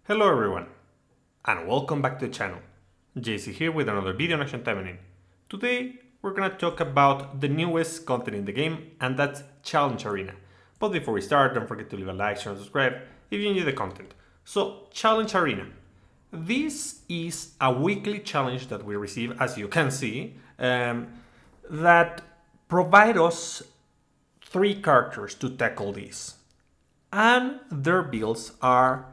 Hello everyone, and welcome back to the channel. JC here with another video on Action Taimanin. Today we're gonna talk about the newest content in the game, and that's Challenge Arena. But before we start, don't forget to leave a like, share, and subscribe if you enjoy the content. So, Challenge Arena. This is a weekly challenge that we receive, as you can see, that provide us 3 characters to tackle this, and their builds are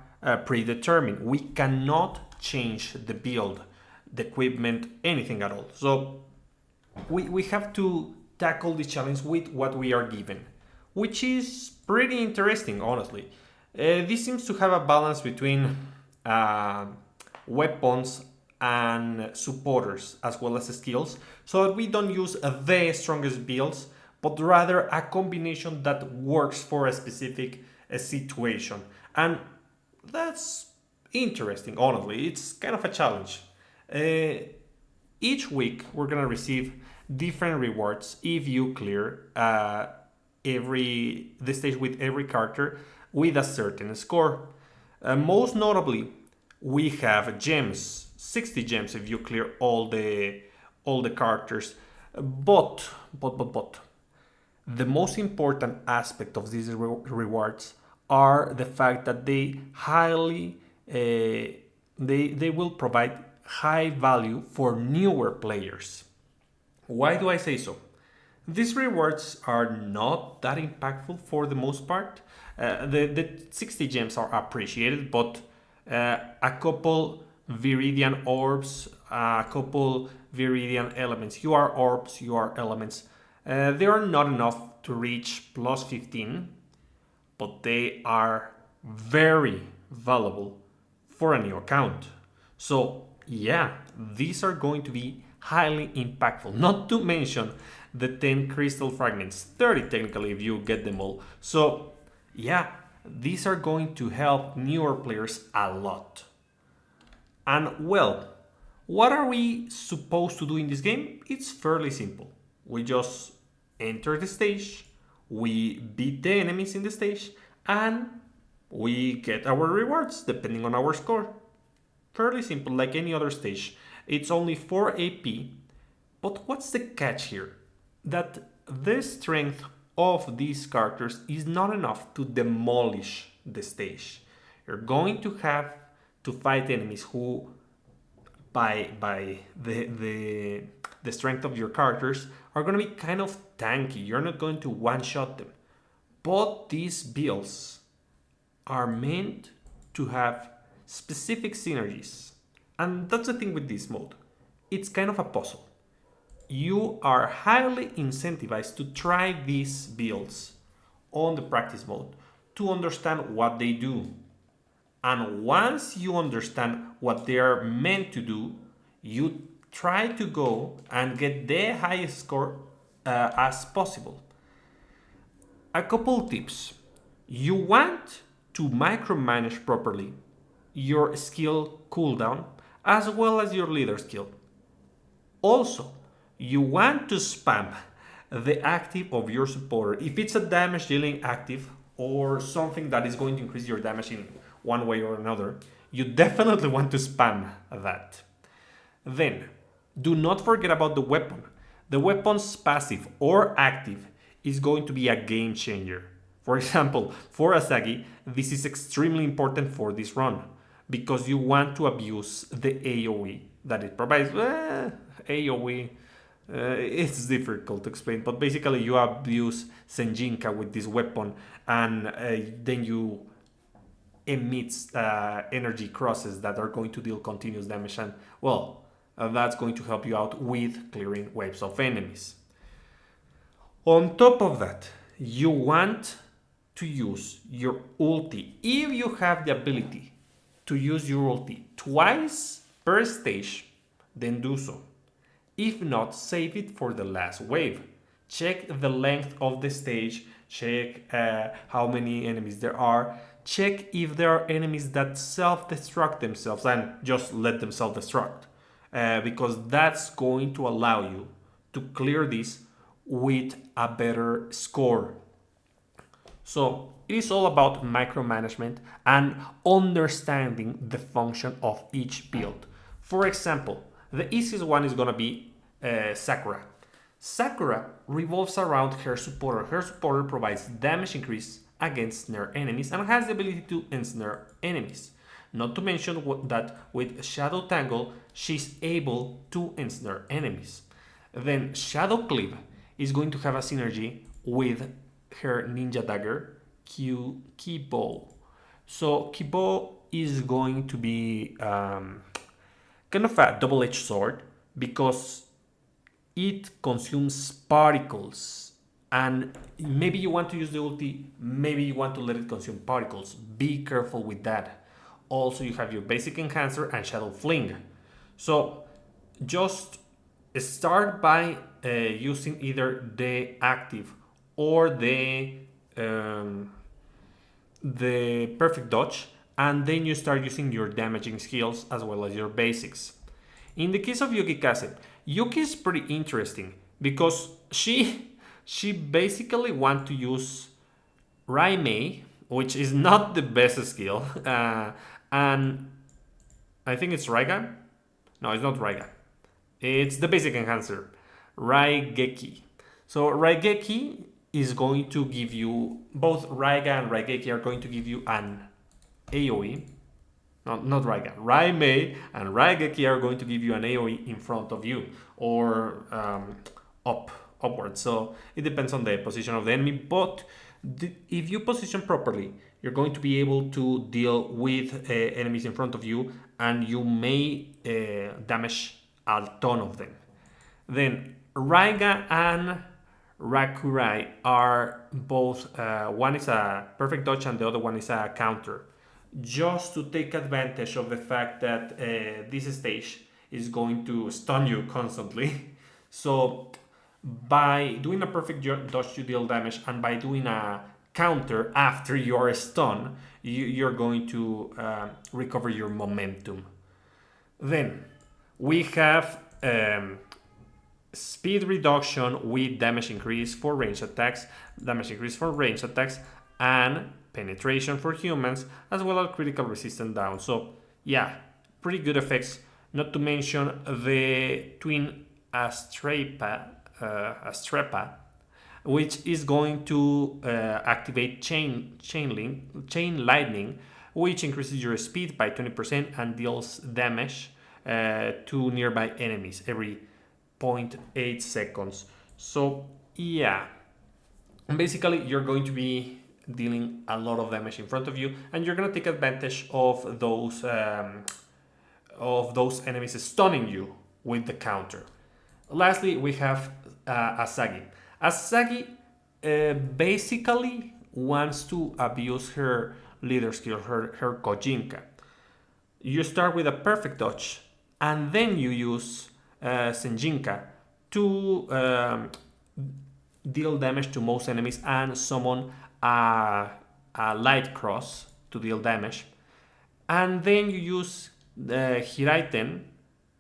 predetermined. We cannot change the build, the equipment, anything at all. So we have to tackle this challenge with what we are given, which is pretty interesting, honestly. This seems to have a balance between weapons and supporters as well as skills, so that we don't use the strongest builds, but rather a combination that works for a specific situation. And that's interesting, honestly. It's kind of a challenge. Each week, we're gonna receive different rewards if you clear the stage with every character with a certain score. Most notably, we have gems, 60 gems if you clear all the characters. But the most important aspect of these rewards are the fact that they highly they will provide high value for newer players. Why do I say so? These rewards are not that impactful for the most part. The 60 gems are appreciated, but a couple Viridian orbs, a couple Viridian elements, you are orbs, you are elements, they are not enough to reach plus 15, but they are very valuable for a new account. So yeah, these are going to be highly impactful. Not to mention the 10 crystal fragments, 30 technically if you get them all. So yeah, these are going to help newer players a lot. And well, what are we supposed to do in this game? It's fairly simple. We just enter the stage, we beat the enemies in the stage, and we get our rewards depending on our score. Fairly simple, like any other stage. It's only 4 AP, but what's the catch here? That the strength of these characters is not enough to demolish the stage. You're going to have to fight enemies who, by the strength of your characters, are going to be kind of tanky. You're not going to one-shot them. But these builds are meant to have specific synergies. And that's the thing with this mode. It's kind of a puzzle. You are highly incentivized to try these builds on the practice mode to understand what they do. And once you understand what they are meant to do, you try to go and get the highest score as possible. A couple tips. You want to micromanage properly your skill cooldown as well as your leader skill. Also, you want to spam the active of your supporter. If it's a damage dealing active or something that is going to increase your damage in one way or another, you definitely want to spam that. Then, do not forget about the weapon. The weapon's passive or active is going to be a game changer. For example, for Asagi, this is extremely important for this run because you want to abuse the AoE that it provides. AoE, it's difficult to explain, but basically you abuse Senjinka with this weapon, and then you emit energy crosses that are going to deal continuous damage, and well, that's going to help you out with clearing waves of enemies. On top of that, you want to use your ulti. If you have the ability to use your ulti twice per stage, then do so. If not, save it for the last wave. Check the length of the stage, check how many enemies there are, check if there are enemies that self-destruct themselves, and just let them self-destruct. Because that's going to allow you to clear this with a better score. So it is all about micromanagement and understanding the function of each build. For example, the easiest one is gonna be Sakura. Sakura revolves around her supporter. Her supporter provides damage increase against snare enemies and has the ability to ensnare enemies. Not to mention that with Shadow Tangle, she's able to ensnare enemies. Then Shadow Cleave is going to have a synergy with her Ninja Dagger, Kibo. So Kibo is going to be kind of a double-edged sword because it consumes particles, and maybe you want to use the ulti, maybe you want to let it consume particles. Be careful with that. Also, you have your basic enhancer and shadow fling. So just start by using either the active or the perfect dodge, and then you start using your damaging skills as well as your basics. In the case of Yuki Kase, Yuki is pretty interesting because she basically wants to use Raimei, which is not the best skill, and I think it's Raiga. No, it's not Raiga. It's the basic enhancer, Raigeki. So Raigeki is going to give you, both Raiga and Raigeki are going to give you an AoE. No, not Raiga. Raimei and Raigeki are going to give you an AoE in front of you or upwards. So it depends on the position of the enemy. But if you position properly, you're going to be able to deal with enemies in front of you, and you may damage a ton of them. Then Raiga and Rakurai are both, one is a perfect dodge and the other one is a counter, just to take advantage of the fact that this stage is going to stun you constantly. So by doing a perfect dodge you deal damage, and by doing a counter after you're stunned, you're going to recover your momentum. Then we have speed reduction with damage increase for range attacks, and penetration for humans, as well as critical resistance down. So yeah, pretty good effects. Not to mention the twin Astrepa, which is going to activate chain lightning, which increases your speed by 20% and deals damage to nearby enemies every 0.8 seconds. So yeah, basically you're going to be dealing a lot of damage in front of you, and you're going to take advantage of those enemies stunning you with the counter. Lastly, we have Asagi. Asagi basically wants to abuse her leader skill, her Kojinka. You start with a perfect dodge, and then you use Senjinka to deal damage to most enemies and summon a light cross to deal damage. And then you use Hiraiten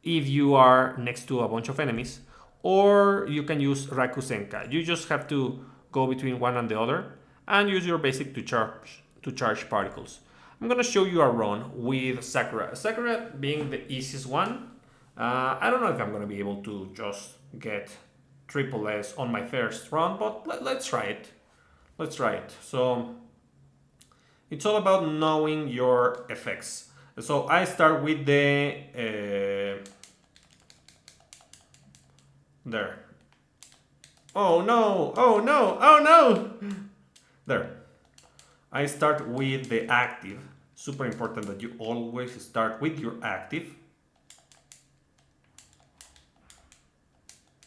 if you are next to a bunch of enemies, or you can use Rakusenka. You just have to go between one and the other and use your basic to charge particles. I'm gonna show you a run with Sakura. Sakura being the easiest one. I don't know if I'm gonna be able to just get triple S on my first run, but let's try it. So it's all about knowing your effects. So I start with the there. Oh no! There. I start with the active. Super important that you always start with your active.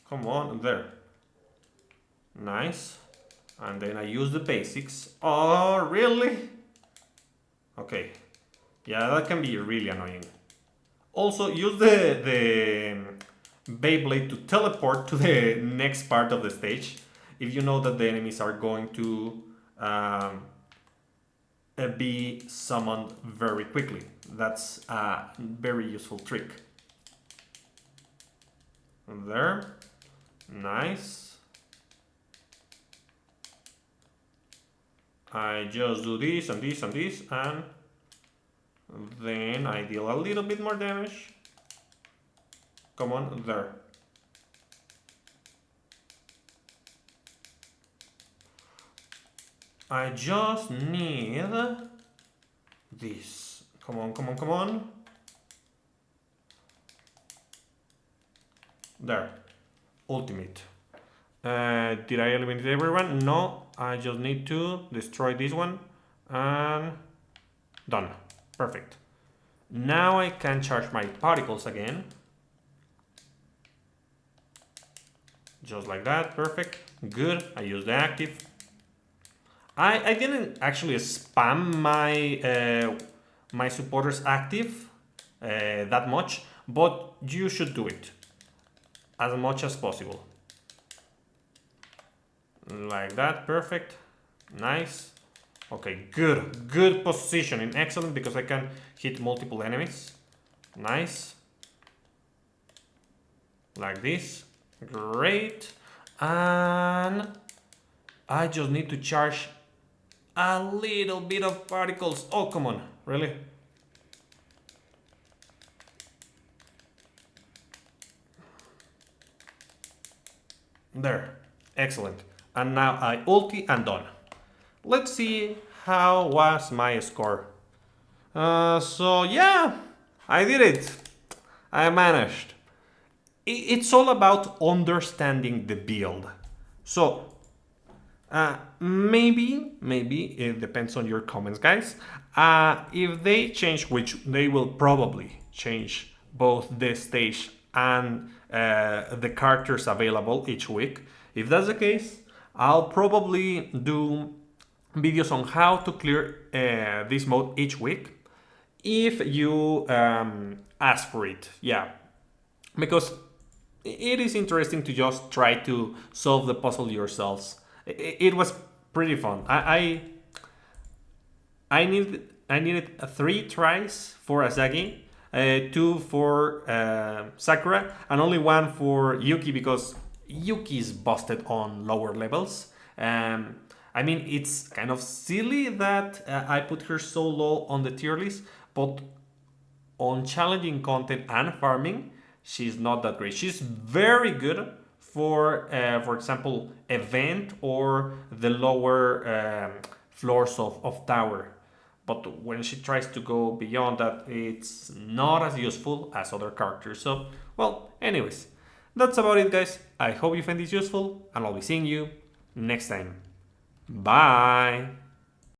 Come on, there. Nice. And then I use the basics. Oh, really? Okay. Yeah, that can be really annoying. Also, use the Beyblade to teleport to the next part of the stage if you know that the enemies are going to be summoned very quickly. That's a very useful trick. There. Nice. I just do this and this and this, and then I deal a little bit more damage. Come on, there. I just need this. Come on, come on, come on. There. Ultimate. Did I eliminate everyone? No. I just need to destroy this one. And done. Perfect. Now I can charge my particles again. Just like that. Perfect. Good. I use the active. I didn't actually spam my my supporters active that much, but you should do it as much as possible. Like that, perfect, nice. Okay, good positioning, excellent, because I can hit multiple enemies. Nice. Like this, great. And I just need to charge a little bit of particles. Oh, come on, really? There, excellent. And now I ulti and done. Let's see how was my score. So yeah, I did it. I managed. It's all about understanding the build. So maybe it depends on your comments, guys. If they change, which they will probably change both the stage and the characters available each week. If that's the case, I'll probably do videos on how to clear this mode each week. If you ask for it, yeah, because it is interesting to just try to solve the puzzle yourselves. It was pretty fun. I needed 3 tries for Asagi, 2 for Sakura, and only 1 for Yuki because Yuki is busted on lower levels. I mean, it's kind of silly that I put her so low on the tier list, but on challenging content and farming, she's not that great. She's very good for example, event or the lower floors of tower. But when she tries to go beyond that, it's not as useful as other characters. So, well, anyways, that's about it, guys. I hope you find this useful, and I'll be seeing you next time. Bye!